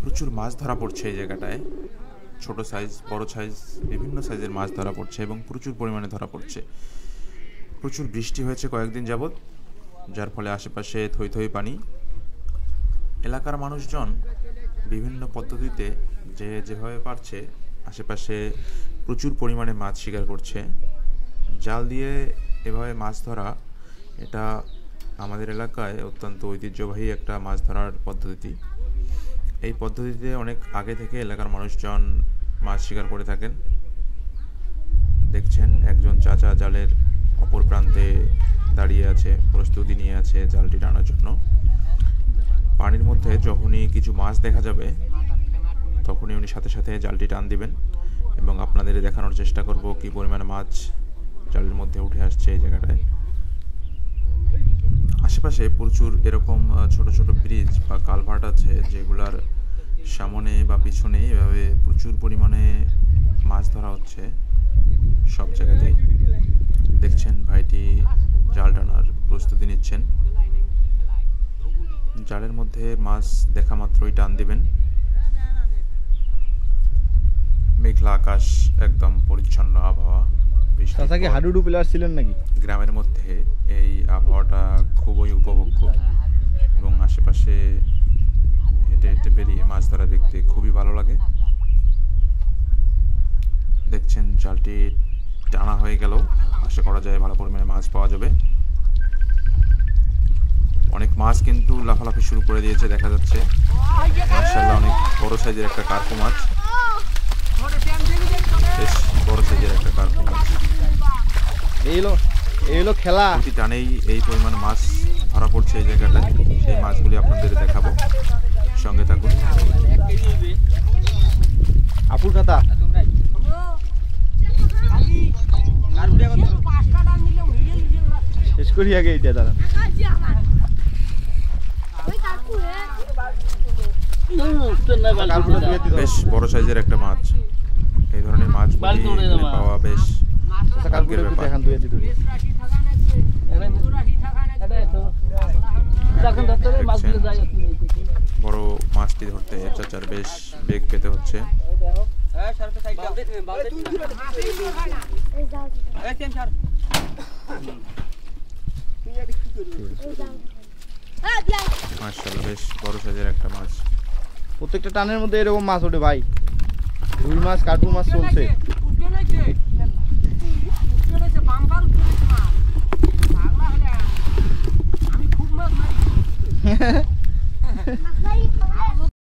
প্রচুর মাছ ধরা পড়ছে এই জায়গাটায়। ছোট সাইজ, বড় সাইজ, বিভিন্ন সাইজের মাছ ধরা পড়ছে এবং প্রচুর পরিমাণে ধরা পড়ছে। প্রচুর বৃষ্টি হয়েছে কয়েকদিন যাবৎ, যার ফলে আশেপাশে থই থই পানি। এলাকার মানুষজন বিভিন্ন পদ্ধতিতে যেভাবে পারছে আশেপাশে প্রচুর পরিমাণে মাছ শিকার করছে। জাল দিয়ে এভাবে মাছ ধরা, এটা আমাদের এলাকায় অত্যন্ত ঐতিহ্যবাহী একটা মাছ ধরার পদ্ধতি। এই পদ্ধতিতে অনেক আগে থেকে এলাকার মানুষজন মাছ শিকার করে থাকেন। দেখছেন একজন চাচা জালের অপর প্রান্তে দাঁড়িয়ে আছে, প্রস্তুতি নিয়ে আছে জালটি টানার জন্য। পানির মধ্যে যখনই কিছু মাছ দেখা যাবে তখনই উনি সাথে সাথে জালটি টান দিবেন এবং আপনাদের দেখানোর চেষ্টা করব কী পরিমাণে মাছ জালের মধ্যে উঠে আসছে এই জায়গাটায়। আশেপাশে প্রচুর এরকম ছোট ছোট ব্রিজ বা কালভার্ট আছে, যেগুলার সামনে বা পিছনে এভাবে প্রচুর পরিমাণে মাছ ধরা হচ্ছে সব জায়গাতেই। দেখছেন ভাইটি জাল টানার প্রস্তুতি নিচ্ছেন। জালের মধ্যে মাছ দেখা মাত্রই টান দিবেন। মেঘলা আকাশ, একদম পরিচ্ছন্ন আবহাওয়া। হাডুডু প্লেয়ার ছিলেন নাকি? গ্রামের মধ্যে এই আবহাওয়াটা খুবই উপভোগ্য এবং আশেপাশে হেঁটে হেঁটে বেরিয়ে মাছ ধরা দেখতে খুবই ভালো লাগে। দেখছেন জালটি টানা হয়ে গেল, আশা করা যায় ভালো পরিমাণে মাছ পাওয়া যাবে। অনেক মাছ কিন্তু লাফালাফি শুরু করে দিয়েছে দেখা যাচ্ছে। মাশাআল্লাহ, অনেক বড় সাইজের একটা কার্পু মাছ, বেশ বড় সাইজের একটা কার্পু মাছ। এই হলো খেলা। প্রতি টানেই এই পরিমাণ মাছ ধরা পড়ছে এই জায়গাটায়। সেই মাছগুলি আপনাদের দেখাবো, সঙ্গে থাকুন। আপুর কথা শেষ করি আগে এটা দাঁড়ান। বেশ বড় সাইজের একটা মাছ। এই ধরনের মাছগুলি পাওয়া বেশ ভাগ্যের ব্যাপার। বড় মাছটি ধরতে চাচার বেশ বেগ পেতে হচ্ছে। মাশাআল্লাহ, বেশ বড় সাইজের একটা মাছ। প্রত্যেকটা টানের মধ্যে এরকম মাছ ওঠে ভাই। রুই মাছ, কার্পু মাছ চলছে।